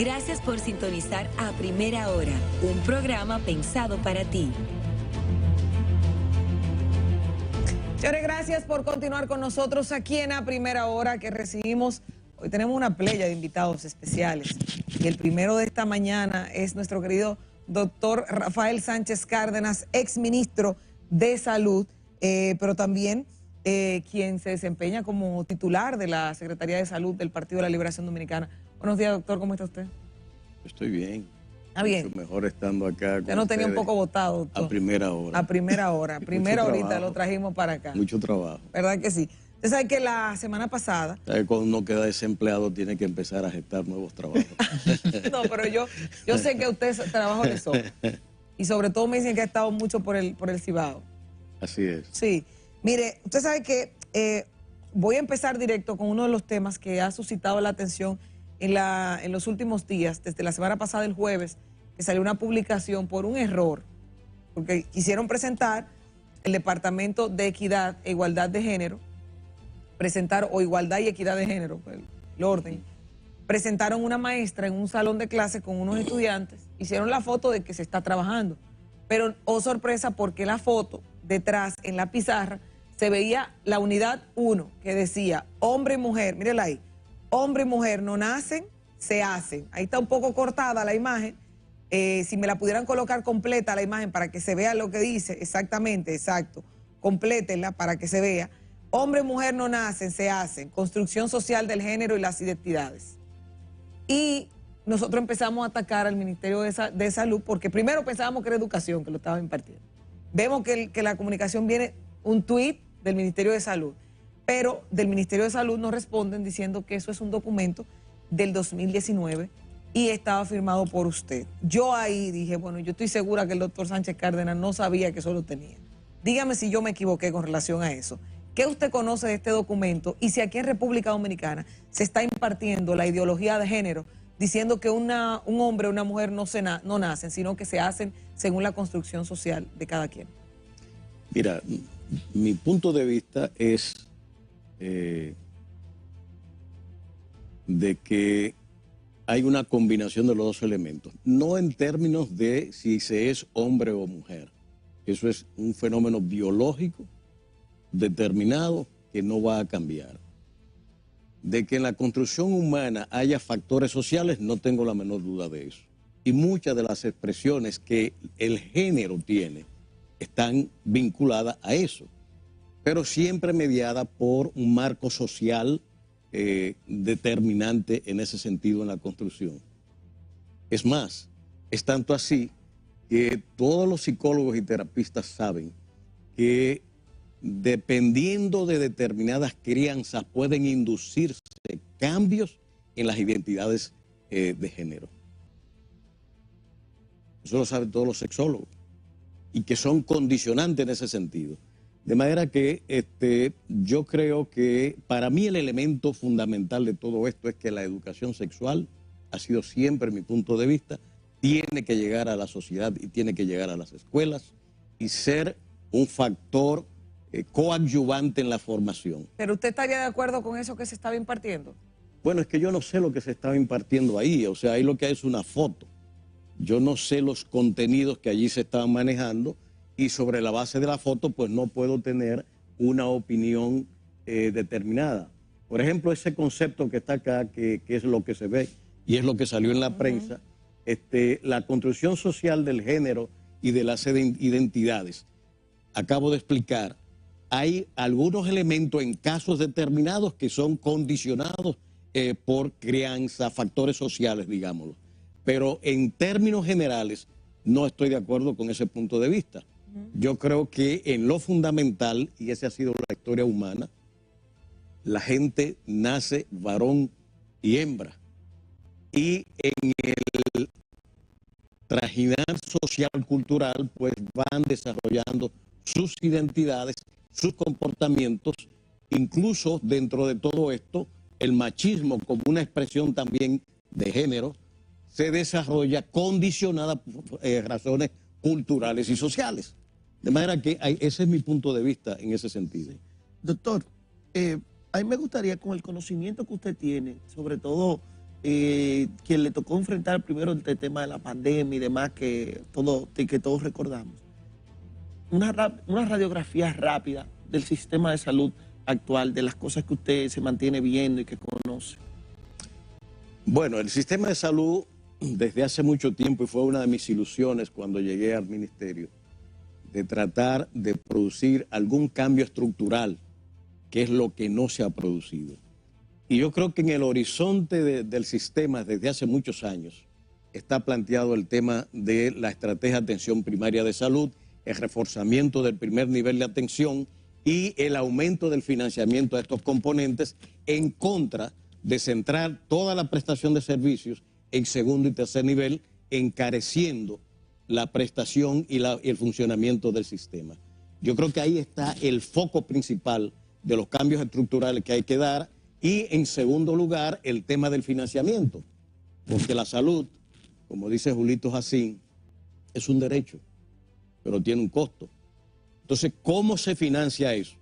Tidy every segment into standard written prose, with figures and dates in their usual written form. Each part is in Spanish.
Gracias por sintonizar A Primera Hora, un programa pensado para ti. Señores, gracias por continuar con nosotros aquí en A Primera Hora, que recibimos. Hoy tenemos una playa de invitados especiales. Y el primero de esta mañana es nuestro querido doctor Rafael Sánchez Cárdenas, exministro de Salud, pero también quien se desempeña como titular de la Secretaría de Salud del Partido de la Liberación Dominicana. Buenos días, doctor, ¿cómo está usted? Estoy bien. ¿Está bien? Mucho mejor estando acá. Usted nos tenía un poco botado, doctor. A primera hora. A primera hora. Primera horita lo trajimos para acá. Mucho trabajo. ¿Verdad que sí? Usted sabe que la semana pasada... ¿Sabe? Cuando uno queda desempleado tiene que empezar a gestar nuevos trabajos. No, pero yo sé que a usted trabajo le sobra. Y sobre todo me dicen que ha estado mucho por el Cibao. Así es. Sí. Mire, usted sabe que voy a empezar directo con uno de los temas que ha suscitado la atención en los últimos días, desde la semana pasada, el jueves, que salió una publicación por un error, porque quisieron presentar el Departamento de Equidad e Igualdad de Género, o Igualdad y Equidad de Género, el orden, presentaron una maestra en un salón de clase con unos estudiantes, hicieron la foto de que se está trabajando, pero, oh sorpresa, porque la foto detrás, en la pizarra, se veía la unidad 1, que decía hombre y mujer, mírela ahí, hombre y mujer no nacen, se hacen. Ahí está un poco cortada la imagen. Si me la pudieran colocar completa la imagen para que se vea lo que dice, exactamente, exacto, complétenla para que se vea. Hombre y mujer no nacen, se hacen. Construcción social del género y las identidades. Y nosotros empezamos a atacar al Ministerio de Salud porque primero pensábamos que era educación que lo estaba impartiendo. Vemos que la comunicación viene un tuit del Ministerio de Salud, pero del Ministerio de Salud nos responden diciendo que eso es un documento del 2019 y estaba firmado por usted. Yo ahí dije, bueno, yo estoy segura que el doctor Sánchez Cárdenas no sabía que eso lo tenía. Dígame si yo me equivoqué con relación a eso. ¿Qué usted conoce de este documento? Y si aquí en República Dominicana se está impartiendo la ideología de género, diciendo que un hombre o una mujer no nacen, sino que se hacen según la construcción social de cada quien. Mira, mi punto de vista es de que hay una combinación de los dos elementos, no en términos de si se es hombre o mujer. Eso es un fenómeno biológico determinado que no va a cambiar. De que en la construcción humana haya factores sociales, no tengo la menor duda de eso. Y muchas de las expresiones que el género tiene están vinculadas a eso, pero siempre mediada por un marco social determinante en ese sentido en la construcción. Es más, es tanto así que todos los psicólogos y terapistas saben que dependiendo de determinadas crianzas pueden inducirse cambios en las identidades de género. Eso lo saben todos los sexólogos y que son condicionantes en ese sentido. De manera que yo creo que para mí el elemento fundamental de todo esto es que la educación sexual ha sido siempre mi punto de vista, tiene que llegar a la sociedad y tiene que llegar a las escuelas y ser un factor coadyuvante en la formación. ¿Pero usted estaría de acuerdo con eso que se estaba impartiendo? Bueno, es que yo no sé lo que se estaba impartiendo ahí, o sea, ahí lo que hay es una foto. Yo no sé los contenidos que allí se estaban manejando y sobre la base de la foto pues no puedo tener una opinión determinada. Por ejemplo, ese concepto que está acá, que es lo que se ve y es lo que salió en la prensa, la construcción social del género y de las identidades. Acabo de explicar, hay algunos elementos en casos determinados que son condicionados por crianza, factores sociales, digámoslo. Pero en términos generales no estoy de acuerdo con ese punto de vista. Yo creo que en lo fundamental, y esa ha sido la historia humana, la gente nace varón y hembra. Y en el trajinar social cultural, pues van desarrollando sus identidades, sus comportamientos, incluso dentro de todo esto, el machismo como una expresión también de género, se desarrolla condicionada por razones culturales y sociales. De manera que ese es mi punto de vista en ese sentido. Doctor, a mí me gustaría, con el conocimiento que usted tiene, sobre todo que le tocó enfrentar primero el tema de la pandemia y demás que todos recordamos. Una radiografía rápida del sistema de salud actual, de las cosas que usted se mantiene viendo y que conoce. Bueno, el sistema de salud desde hace mucho tiempo, y fue una de mis ilusiones cuando llegué al ministerio, de tratar de producir algún cambio estructural, que es lo que no se ha producido. Y yo creo que en el horizonte del sistema desde hace muchos años está planteado el tema de la estrategia de atención primaria de salud, el reforzamiento del primer nivel de atención y el aumento del financiamiento de estos componentes en contra de centrar toda la prestación de servicios en segundo y tercer nivel, encareciendo la prestación y el funcionamiento del sistema. Yo creo que ahí está el foco principal de los cambios estructurales que hay que dar, y en segundo lugar el tema del financiamiento, porque la salud, como dice Julito Jacín, es un derecho, pero tiene un costo. Entonces, ¿cómo se financia eso?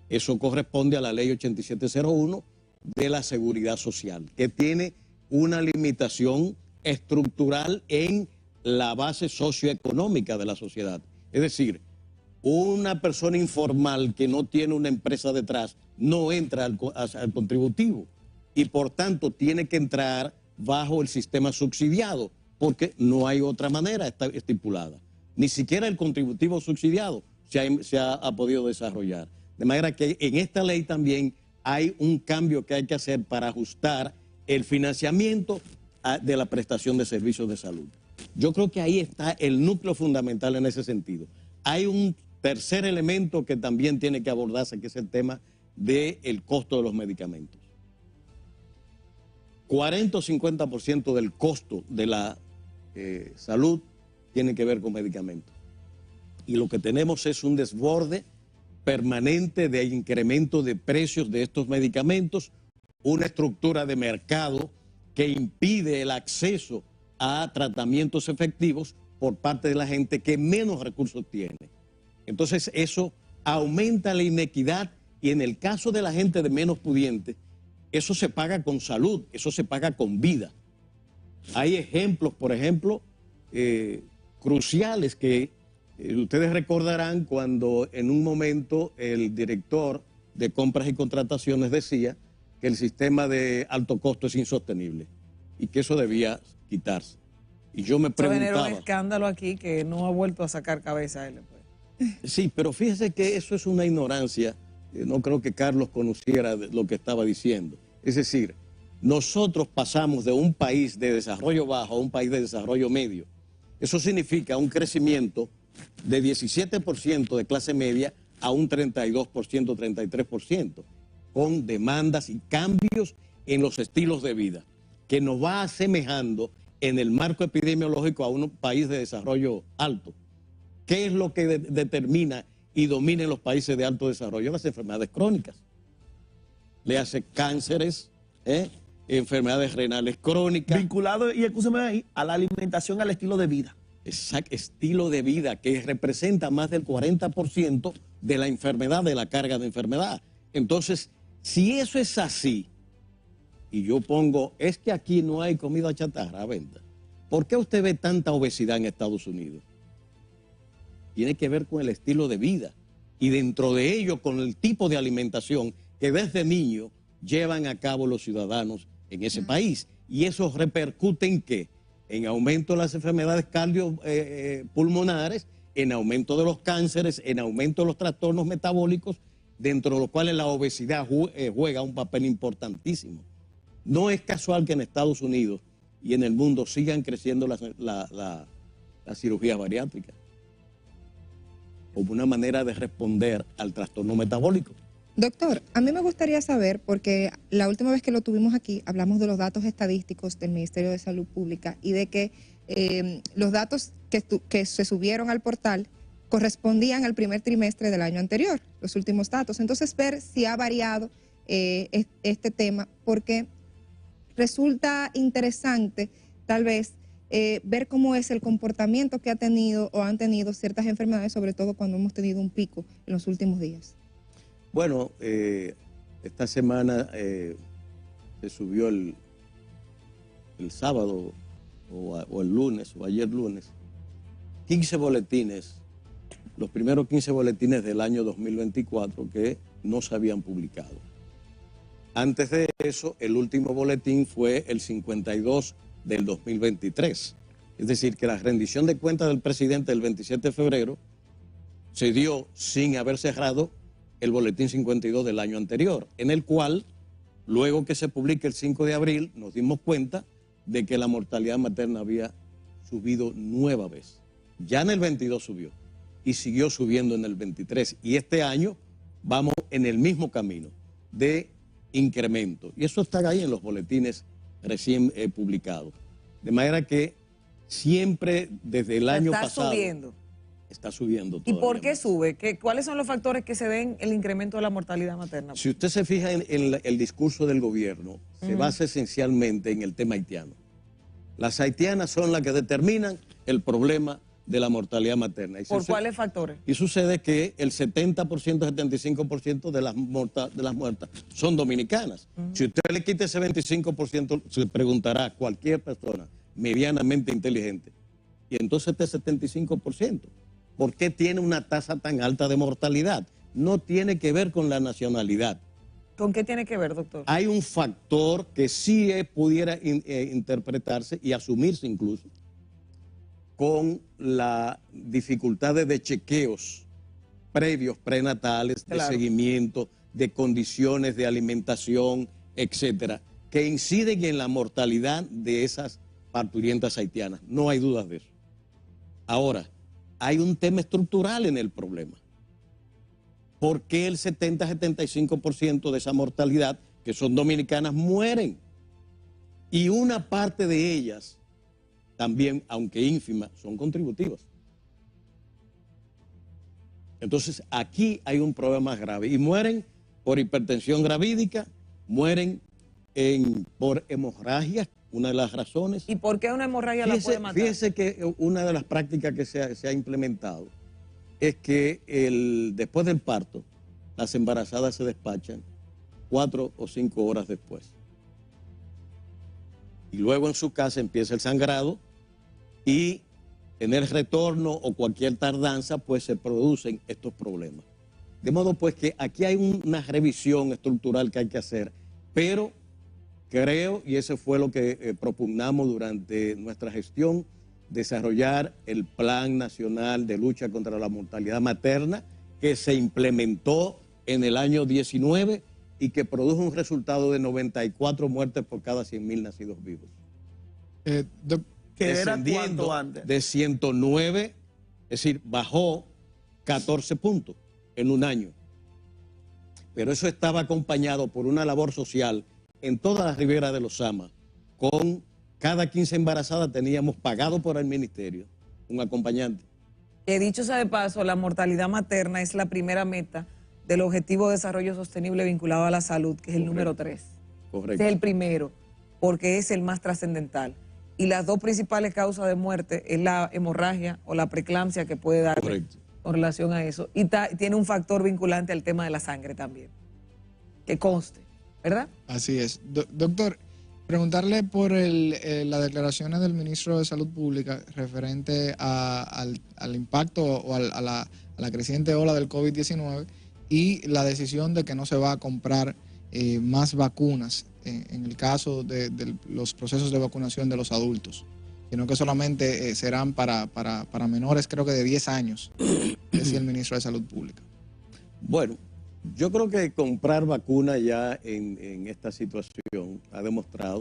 Eso corresponde a la ley 8701 de la Seguridad Social, que tiene una limitación estructural en la base socioeconómica de la sociedad. Es decir, una persona informal que no tiene una empresa detrás no entra al contributivo y por tanto tiene que entrar bajo el sistema subsidiado, porque no hay otra manera estipulada. Ni siquiera el contributivo subsidiado se ha podido desarrollar. De manera que en esta ley también hay un cambio que hay que hacer para ajustar el financiamiento de la prestación de servicios de salud. Yo creo que ahí está el núcleo fundamental en ese sentido. Hay un tercer elemento que también tiene que abordarse, que es el tema del costo de los medicamentos. 40 o 50% del costo de la salud tiene que ver con medicamentos. Y lo que tenemos es un desborde permanente de incremento de precios de estos medicamentos, una estructura de mercado que impide el acceso a tratamientos efectivos por parte de la gente que menos recursos tiene. Entonces eso aumenta la inequidad, y en el caso de la gente de menos pudiente, eso se paga con salud, eso se paga con vida. Hay ejemplos, por ejemplo, cruciales que ustedes recordarán cuando en un momento el director de compras y contrataciones decía que el sistema de alto costo es insostenible y que eso debía quitarse. Y yo me preguntaba... Eso generó un escándalo aquí que no ha vuelto a sacar cabeza él. Sí, pero fíjese que eso es una ignorancia. No creo que Carlos conociera lo que estaba diciendo. Es decir, nosotros pasamos de un país de desarrollo bajo a un país de desarrollo medio. Eso significa un crecimiento de 17% de clase media a un 32%, 33%, con demandas y cambios en los estilos de vida, que nos va asemejando en el marco epidemiológico a un país de desarrollo alto. ¿Qué es lo que determina y domina en los países de alto desarrollo? Las enfermedades crónicas. Le hace cánceres, enfermedades renales crónicas. Vinculado, y escúcheme ahí, a la alimentación, al estilo de vida. Exacto, estilo de vida que representa más del 40% de la enfermedad, de la carga de enfermedad. Entonces, si eso es así, y yo pongo, es que aquí no hay comida chatarra a venta, ¿por qué usted ve tanta obesidad en Estados Unidos? Tiene que ver con el estilo de vida y dentro de ello con el tipo de alimentación que desde niño llevan a cabo los ciudadanos en ese país. Y eso repercute en ¿qué? En aumento de las enfermedades cardiopulmonares, en aumento de los cánceres, en aumento de los trastornos metabólicos, dentro de los cuales la obesidad juega un papel importantísimo. No es casual que en Estados Unidos y en el mundo sigan creciendo las cirugías bariátricas como una manera de responder al trastorno metabólico. Doctor, a mí me gustaría saber, porque la última vez que lo tuvimos aquí, hablamos de los datos estadísticos del Ministerio de Salud Pública y de que los datos que se subieron al portal correspondían al primer trimestre del año anterior, los últimos datos. Entonces, ver si ha variado este tema, porque resulta interesante, tal vez, ver cómo es el comportamiento que ha tenido o han tenido ciertas enfermedades, sobre todo cuando hemos tenido un pico en los últimos días. Bueno, esta semana se subió el el sábado o el lunes o ayer lunes, 15 boletines, los primeros 15 boletines del año 2024 que no se habían publicado. Antes de eso, el último boletín fue el 52 del 2023. Es decir, que la rendición de cuentas del presidente del 27 de febrero se dio sin haber cerrado el boletín 52 del año anterior, en el cual, luego que se publique el 5 de abril, nos dimos cuenta de que la mortalidad materna había subido nueva vez. Ya en el 22 subió y siguió subiendo en el 23. Y este año vamos en el mismo camino de incremento. Y eso está ahí en los boletines recién publicados. De manera que siempre desde el año pasado... Está subiendo. ¿Y por qué más sube? ¿Cuáles son los factores que se den el incremento de la mortalidad materna? Si usted se fija en el discurso del gobierno, se basa esencialmente en el tema haitiano. Las haitianas son las que determinan el problema de la mortalidad materna. ¿Por cuáles factores? Y sucede que el 70%, 75% de las muertas son dominicanas. Si usted le quita ese 25%, se preguntará a cualquier persona medianamente inteligente, y entonces este 75%. ¿Por qué tiene una tasa tan alta de mortalidad? No tiene que ver con la nacionalidad. ¿Con qué tiene que ver, doctor? Hay un factor que sí pudiera interpretarse y asumirse incluso con la dificultades de chequeos previos, prenatales, de seguimiento, de condiciones de alimentación, etcétera, que inciden en la mortalidad de esas parturientas haitianas. No hay dudas de eso. Ahora, hay un tema estructural en el problema. ¿Por qué el 70-75% de esa mortalidad, que son dominicanas, mueren? Y una parte de ellas, también, aunque ínfima, son contributivas. Entonces, aquí hay un problema grave. Y mueren por hipertensión gravídica, mueren por hemorragias, una de las razones. ¿Y por qué una hemorragia la puede matar? Fíjese que una de las prácticas que se ha implementado es que después del parto, las embarazadas se despachan 4 o 5 horas después. Y luego en su casa empieza el sangrado y en el retorno o cualquier tardanza, pues se producen estos problemas. De modo pues que aquí hay una revisión estructural que hay que hacer, pero creo, y eso fue lo que propugnamos durante nuestra gestión, desarrollar el Plan Nacional de Lucha contra la Mortalidad Materna, que se implementó en el año 19 y que produjo un resultado de 94 muertes por cada 100.000 nacidos vivos. ¿Qué era Descendiendo cuánto antes? de 109, es decir, bajó 14 puntos en un año. Pero eso estaba acompañado por una labor social en toda la ribera de los Sama. Con cada 15 embarazadas teníamos pagado por el ministerio un acompañante. Que dicho sea de paso, la mortalidad materna es la primera meta del Objetivo de Desarrollo Sostenible vinculado a la salud, que es el número 3. Correcto. Es el primero, porque es el más trascendental. Y las dos principales causas de muerte es la hemorragia o la preeclampsia que puede dar con relación a eso. Y tiene un factor vinculante al tema de la sangre también, que conste, ¿verdad? Así es. Doctor, preguntarle por las declaraciones del ministro de Salud Pública referente al impacto o a la creciente ola del COVID-19 y la decisión de que no se va a comprar más vacunas en el caso de los procesos de vacunación de los adultos, sino que solamente serán para menores, creo que de 10 años, decía el ministro de Salud Pública. Bueno, yo creo que comprar vacunas ya en esta situación ha demostrado,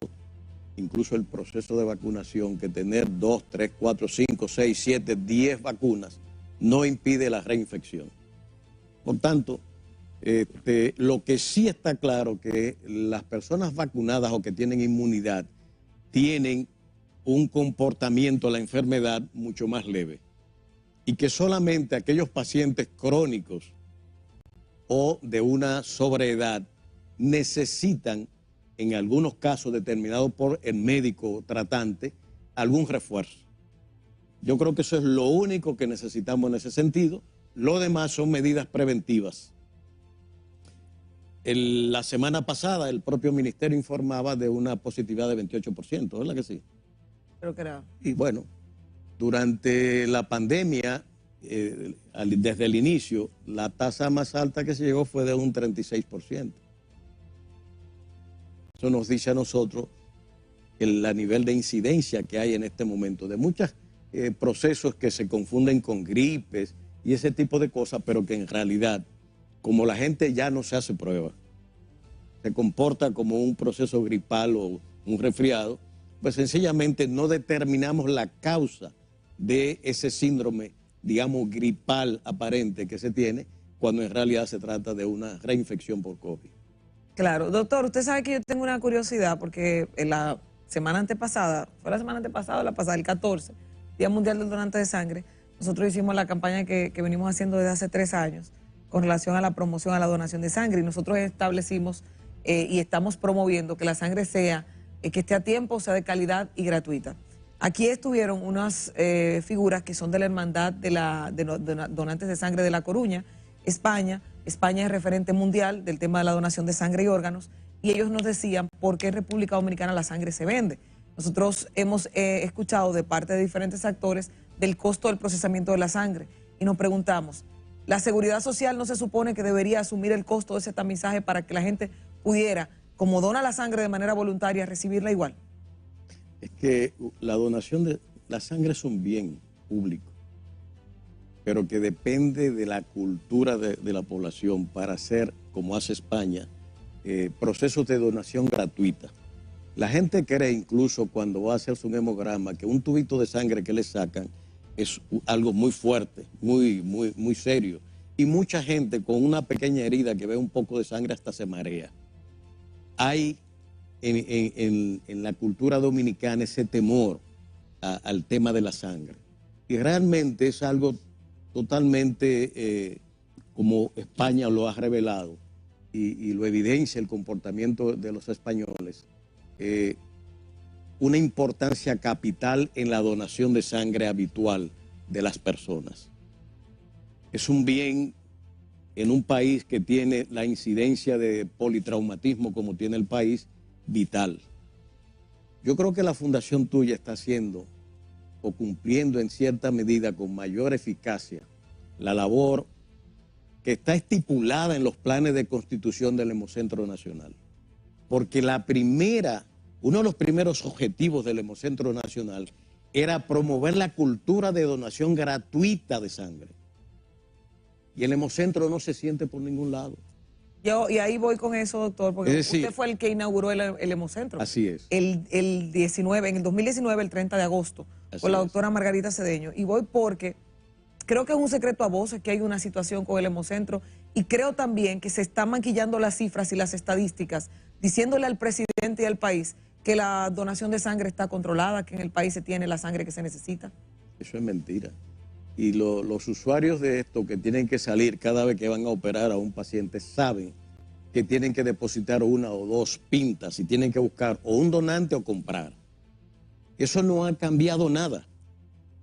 incluso el proceso de vacunación, que tener 2, 3, 4, 5, 6, 7, 10 vacunas no impide la reinfección. Por tanto, lo que sí está claro que las personas vacunadas o que tienen inmunidad tienen un comportamiento de la enfermedad mucho más leve y que solamente aquellos pacientes crónicos o de una sobreedad necesitan, en algunos casos determinados por el médico tratante, algún refuerzo. Yo creo que eso es lo único que necesitamos en ese sentido. Lo demás son medidas preventivas. La semana pasada el propio ministerio informaba de una positividad de 28%, ¿verdad que sí? Creo que era. Y bueno, durante la pandemia, desde el inicio, la tasa más alta que se llegó fue de un 36%. Eso nos dice a nosotros el nivel de incidencia que hay en este momento, de muchos procesos que se confunden con gripes y ese tipo de cosas, pero que en realidad, como la gente ya no se hace prueba, se comporta como un proceso gripal o un resfriado, pues sencillamente no determinamos la causa de ese síndrome, digamos, gripal aparente que se tiene, cuando en realidad se trata de una reinfección por COVID. Claro, doctor, usted sabe que yo tengo una curiosidad porque en la semana antepasada, fue la semana antepasada o la pasada, el 14, Día Mundial del Donante de Sangre, nosotros hicimos la campaña que venimos haciendo desde hace 3 años con relación a la promoción a la donación de sangre, y nosotros establecimos y estamos promoviendo que la sangre sea, que esté a tiempo, sea de calidad y gratuita. Aquí estuvieron unas figuras que son de la Hermandad de Donantes de Sangre de La Coruña, España. España es referente mundial del tema de la donación de sangre y órganos, y ellos nos decían por qué en República Dominicana la sangre se vende. Nosotros hemos escuchado de parte de diferentes actores del costo del procesamiento de la sangre, y nos preguntamos, ¿la Seguridad Social no se supone que debería asumir el costo de ese tamizaje para que la gente pudiera, como dona la sangre de manera voluntaria, recibirla igual? Es que la donación de la sangre es un bien público, pero que depende de la cultura de la población para hacer, como hace España, procesos de donación gratuita. La gente cree incluso cuando va a hacerse un hemograma que un tubito de sangre que le sacan es algo muy fuerte, muy serio. Y mucha gente con una pequeña herida que ve un poco de sangre hasta se marea. Hay en la cultura dominicana ese temor al tema de la sangre. Y realmente es algo totalmente como España lo ha revelado y lo evidencia el comportamiento de los españoles, una importancia capital en la donación de sangre habitual de las personas. Es un bien en un país que tiene la incidencia de politraumatismo como tiene el país, vital. Yo creo que la fundación tuya está haciendo o cumpliendo en cierta medida con mayor eficacia la labor que está estipulada en los planes de constitución del Hemocentro Nacional. Porque uno de los primeros objetivos del Hemocentro Nacional era promover la cultura de donación gratuita de sangre. Y el Hemocentro no se siente por ningún lado. Y ahí voy con eso, doctor, porque usted fue el que inauguró el Hemocentro. Así es. En el 2019, el 30 de agosto, con la doctora Margarita Cedeño. Y voy porque creo que es un secreto a voces que hay una situación con el Hemocentro, y creo también que se están maquillando las cifras y las estadísticas, diciéndole al presidente y al país que la donación de sangre está controlada, que en el país se tiene la sangre que se necesita. Eso es mentira. Y los usuarios de esto que tienen que salir cada vez que van a operar a un paciente saben que tienen que depositar 1 o 2 pintas y tienen que buscar o un donante o comprar. Eso no ha cambiado nada,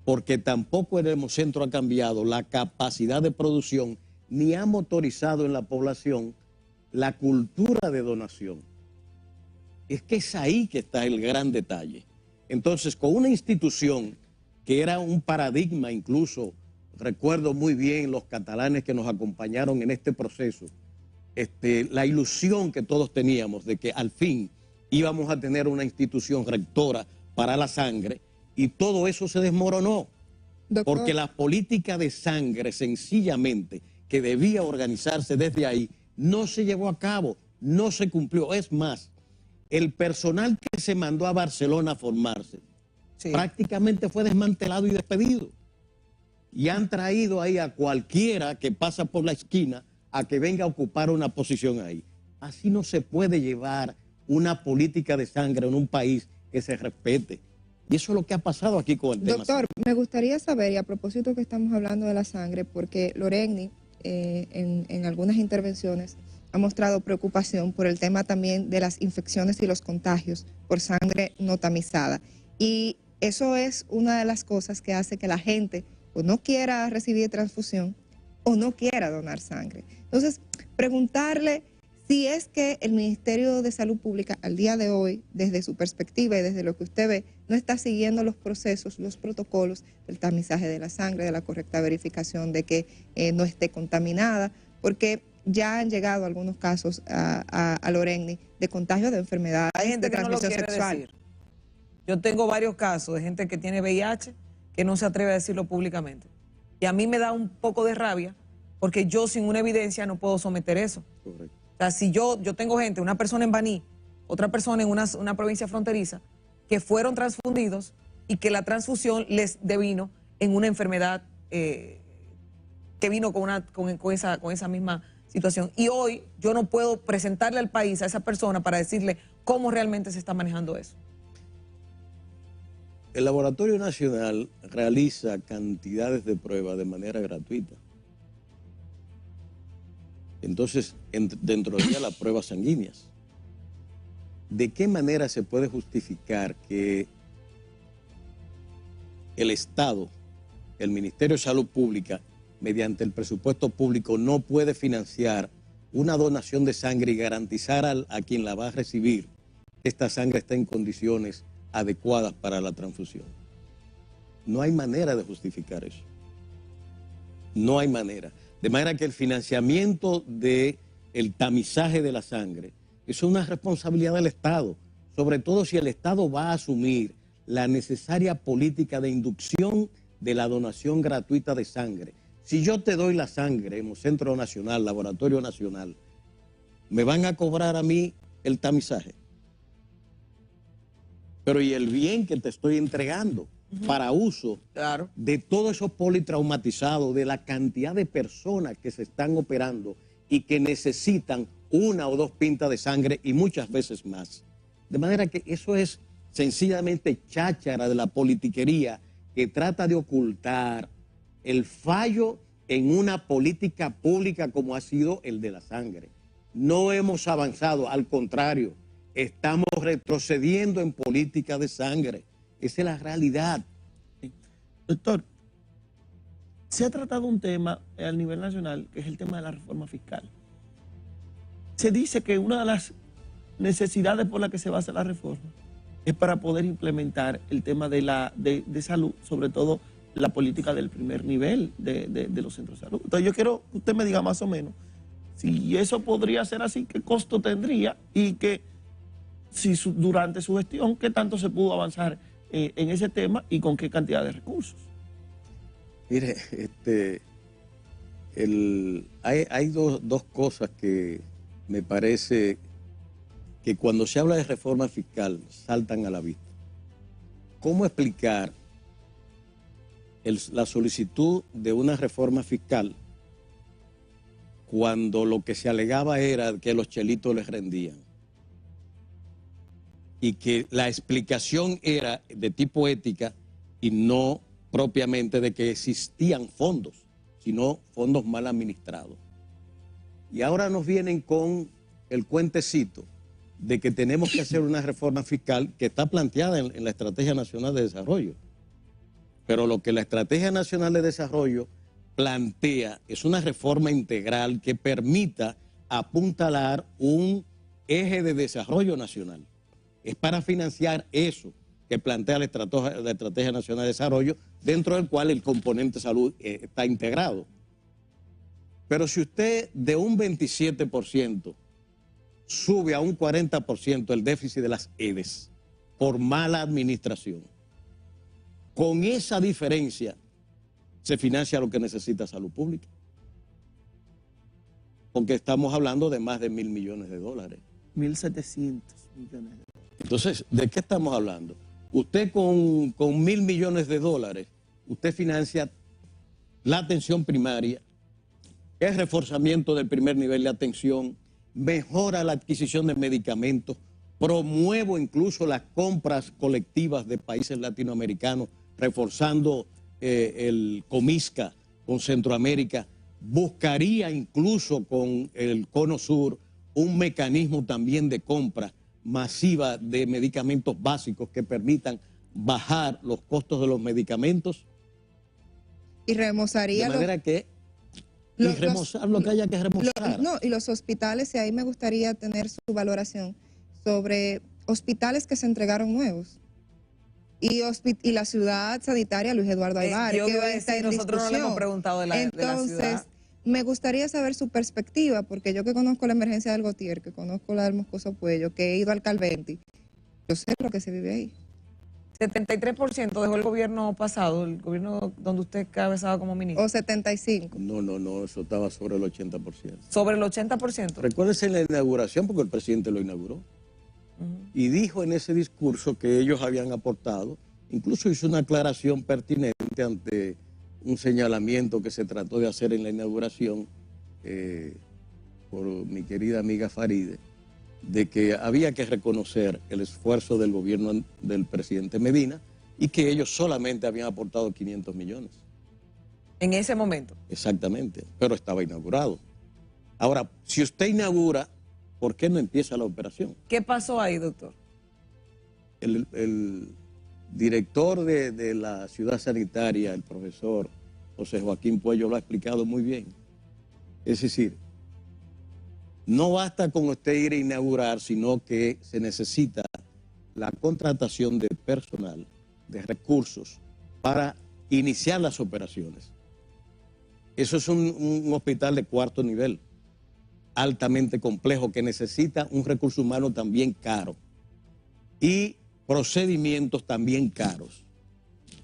porque tampoco el Hemocentro ha cambiado la capacidad de producción ni ha motorizado en la población la cultura de donación. Es que es ahí que está el gran detalle. Entonces, con una institución que era un paradigma, incluso recuerdo muy bien los catalanes que nos acompañaron en este proceso, la ilusión que todos teníamos de que al fin íbamos a tener una institución rectora para la sangre, y todo eso se desmoronó. Doctor, porque la política de sangre sencillamente que debía organizarse desde ahí no se llevó a cabo, no se cumplió. Es más, el personal que se mandó a Barcelona a formarse prácticamente fue desmantelado y despedido. Y han traído ahí a cualquiera que pasa por la esquina a que venga a ocupar una posición ahí. Así no se puede llevar una política de sangre en un país que se respete. Y eso es lo que ha pasado aquí con el tema. Doctor, me gustaría saber, y a propósito que estamos hablando de la sangre, porque Lorengni en algunas intervenciones ha mostrado preocupación por el tema también de las infecciones y los contagios por sangre no tamizada. Y eso es una de las cosas que hace que la gente o no quiera recibir transfusión o no quiera donar sangre. Entonces, preguntarle Si es que el Ministerio de Salud Pública al día de hoy, desde su perspectiva y desde lo que usted ve, no está siguiendo los procesos, los protocolos del tamizaje de la sangre, de la correcta verificación de que no esté contaminada, porque ya han llegado algunos casos a Lorengni de contagio de enfermedades Hay gente de que no lo transmisión quiere sexual. decir. Yo tengo varios casos de gente que tiene VIH que no se atreve a decirlo públicamente. Y a mí me da un poco de rabia porque yo sin una evidencia no puedo someter eso. Correcto. O sea, si yo tengo gente, una persona en Baní, otra persona en una provincia fronteriza, que fueron transfundidos y que la transfusión les devino en una enfermedad que vino con esa misma situación. Y hoy yo no puedo presentarle al país a esa persona para decirle cómo realmente se está manejando eso. El Laboratorio Nacional realiza cantidades de pruebas de manera gratuita. Entonces, dentro de ellas las pruebas sanguíneas. ¿De qué manera se puede justificar que el Estado, el Ministerio de Salud Pública, mediante el presupuesto público, no puede financiar una donación de sangre y garantizar a quien la va a recibir que esta sangre está en condiciones adecuadas para la transfusión? No hay manera de justificar eso. No hay manera. De manera que el financiamiento del tamizaje de la sangre es una responsabilidad del Estado, sobre todo si el Estado va a asumir la necesaria política de inducción de la donación gratuita de sangre. Si yo te doy la sangre en un centro nacional, laboratorio nacional, ¿me van a cobrar a mí el tamizaje? Pero ¿y el bien que te estoy entregando para uso de todos esos politraumatizados, de la cantidad de personas que se están operando y que necesitan una o dos pintas de sangre y muchas veces más? De manera que eso es sencillamente cháchara de la politiquería que trata de ocultar el fallo en una política pública como ha sido el de la sangre. No hemos avanzado, al contrario, estamos retrocediendo en política de sangre. Esa es la realidad. Doctor, se ha tratado un tema a nivel nacional, que es el tema de la reforma fiscal. Se dice que una de las necesidades por las que se basa la reforma es para poder implementar el tema de salud, sobre todo la política del primer nivel de los centros de salud. Entonces yo quiero que usted me diga más o menos si eso podría ser así, qué costo tendría y que si durante su gestión, qué tanto se pudo avanzar en ese tema y con qué cantidad de recursos. Mire, hay dos cosas que me parece que cuando se habla de reforma fiscal saltan a la vista. ¿Cómo explicar la solicitud de una reforma fiscal cuando lo que se alegaba era que los chelitos les rendían? Y que la explicación era de tipo ética y no propiamente de que existían fondos, sino fondos mal administrados. Y ahora nos vienen con el cuentecito de que tenemos que hacer una reforma fiscal que está planteada en la Estrategia Nacional de Desarrollo. Pero lo que la Estrategia Nacional de Desarrollo plantea es una reforma integral que permita apuntalar un eje de desarrollo nacional. Es para financiar eso que plantea la Estrategia Nacional de Desarrollo, dentro del cual el componente salud está integrado. Pero si usted de un 27% sube a un 40% el déficit de las EDES por mala administración, con esa diferencia se financia lo que necesita salud pública. Porque estamos hablando de más de 1.000 millones de dólares. 1.700 millones de dólares. Entonces, ¿de qué estamos hablando? Usted con 1.000 millones de dólares, usted financia la atención primaria, el reforzamiento del primer nivel de atención, mejora la adquisición de medicamentos, promuevo incluso las compras colectivas de países latinoamericanos, reforzando el Comisca con Centroamérica, buscaría incluso con el Cono Sur un mecanismo también de compra masiva de medicamentos básicos que permitan bajar los costos de los medicamentos. Y remozaría de manera que y remozar lo que haya que remozar. No, y los hospitales, y ahí me gustaría tener su valoración sobre hospitales que se entregaron nuevos. Y la ciudad sanitaria Luis Eduardo Aybar, yo que iba a hoy está decir, en nosotros no le hemos preguntado de la Entonces, ciudad. me gustaría saber su perspectiva, porque yo que conozco la emergencia del Gautier, que conozco la del Moscoso Puello, que he ido al Calventi, yo sé lo que se vive ahí. 73% dejó el gobierno pasado, el gobierno donde usted cabezaba como ministro. O 75. No, eso estaba sobre el 80%. Sobre el 80%. Recuérdense en la inauguración, porque el presidente lo inauguró. Y dijo en ese discurso que ellos habían aportado, incluso hizo una aclaración pertinente ante un señalamiento que se trató de hacer en la inauguración por mi querida amiga Faride, de que había que reconocer el esfuerzo del gobierno del presidente Medina y que ellos solamente habían aportado 500 millones. En ese momento. Exactamente, pero estaba inaugurado. Ahora, si usted inaugura, ¿por qué no empieza la operación? ¿Qué pasó ahí, doctor? El director de la ciudad sanitaria, el profesor José Joaquín Puello, lo ha explicado muy bien. Es decir, no basta con usted ir a inaugurar, sino que se necesita la contratación de personal, de recursos, para iniciar las operaciones. Eso es un hospital de cuarto nivel, altamente complejo, que necesita un recurso humano también caro y procedimientos también caros.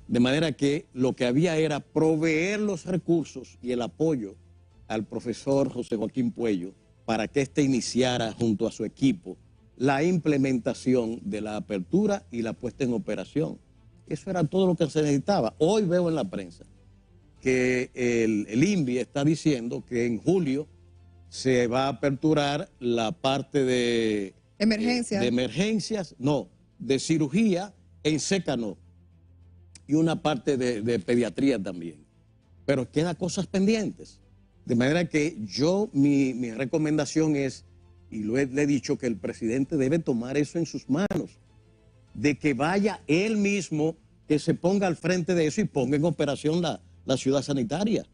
De manera que lo que había era proveer los recursos y el apoyo al profesor José Joaquín Puello para que éste iniciara junto a su equipo la implementación de la apertura y la puesta en operación. Eso era todo lo que se necesitaba. Hoy veo en la prensa que el INVI está diciendo que en julio se va a aperturar la parte de emergencias, de cirugía en Sécano y una parte de pediatría también. Pero quedan cosas pendientes. De manera que mi recomendación es, y le he dicho, que el presidente debe tomar eso en sus manos, de que vaya él mismo, que se ponga al frente de eso y ponga en operación la ciudad sanitaria.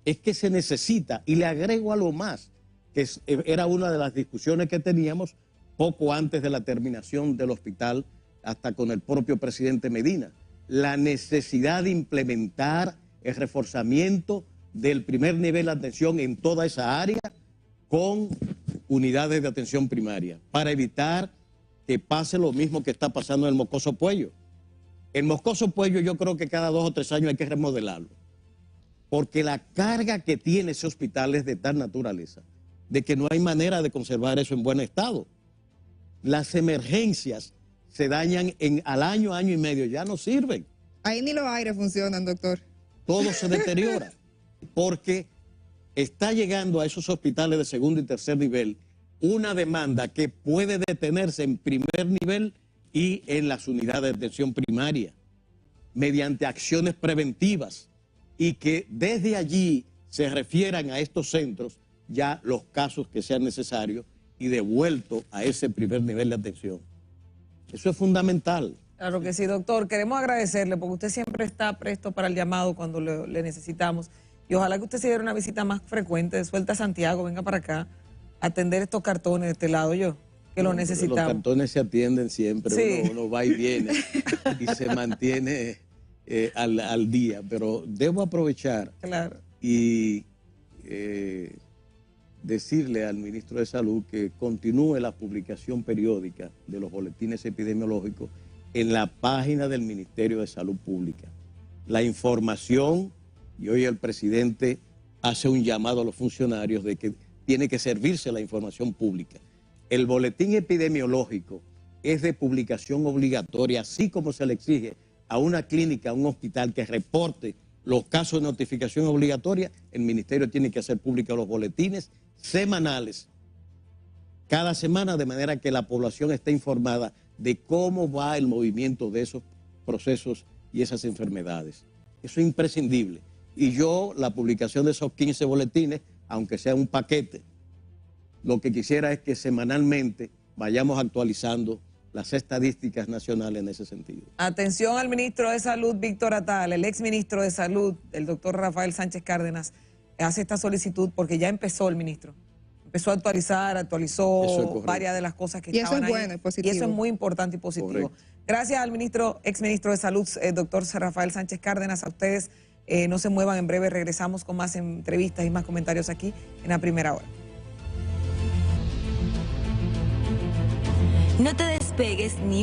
Es que se necesita, y le agrego algo más, que era una de las discusiones que teníamos poco antes de la terminación del hospital, hasta con el propio presidente Medina, la necesidad de implementar el reforzamiento del primer nivel de atención en toda esa área con unidades de atención primaria, para evitar que pase lo mismo que está pasando en el Moscoso Puello. El Moscoso Puello yo creo que cada 2 o 3 años hay que remodelarlo, porque la carga que tiene ese hospital es de tal naturaleza, de que no hay manera de conservar eso en buen estado. Las emergencias se dañan al año, año y medio, ya no sirven. Ahí ni los aires funcionan, doctor. Todo se deteriora, porque está llegando a esos hospitales de segundo y tercer nivel una demanda que puede detenerse en primer nivel y en las unidades de atención primaria, mediante acciones preventivas, y que desde allí se refieran a estos centros ya los casos que sean necesarios y devuelto a ese primer nivel de atención. Eso es fundamental. Claro que sí, doctor. Queremos agradecerle porque usted siempre está presto para el llamado cuando le necesitamos. Y ojalá que usted se diera una visita más frecuente, de suelta a Santiago, venga para acá, a atender estos cartones de este lado yo, que lo necesitamos. Los cartones se atienden siempre, sí. uno va y viene y se mantiene al día. Pero debo aprovechar y decirle al ministro de Salud que continúe la publicación periódica de los boletines epidemiológicos en la página del Ministerio de Salud Pública. La información, y hoy el presidente hace un llamado a los funcionarios de que tiene que servirse la información pública. El boletín epidemiológico es de publicación obligatoria, así como se le exige a una clínica, a un hospital que reporte los casos de notificación obligatoria. El ministerio tiene que hacer públicos los boletines semanales, cada semana, de manera que la población esté informada de cómo va el movimiento de esos procesos y esas enfermedades. Eso es imprescindible. Y yo, la publicación de esos 15 boletines, aunque sea un paquete, lo que quisiera es que semanalmente vayamos actualizando las estadísticas nacionales en ese sentido. Atención al ministro de Salud, Víctor Atala, el exministro de Salud, el doctor Rafael Sánchez Cárdenas, hace esta solicitud porque ya empezó el ministro. Empezó a actualizó varias de las cosas que estaban ahí. Y eso es bueno y positivo. Y eso es muy importante y positivo. Correcto. Gracias al exministro de Salud, doctor Rafael Sánchez Cárdenas, a ustedes. No se muevan, en breve regresamos con más entrevistas y más comentarios aquí en La Primera Hora. No te despegues ni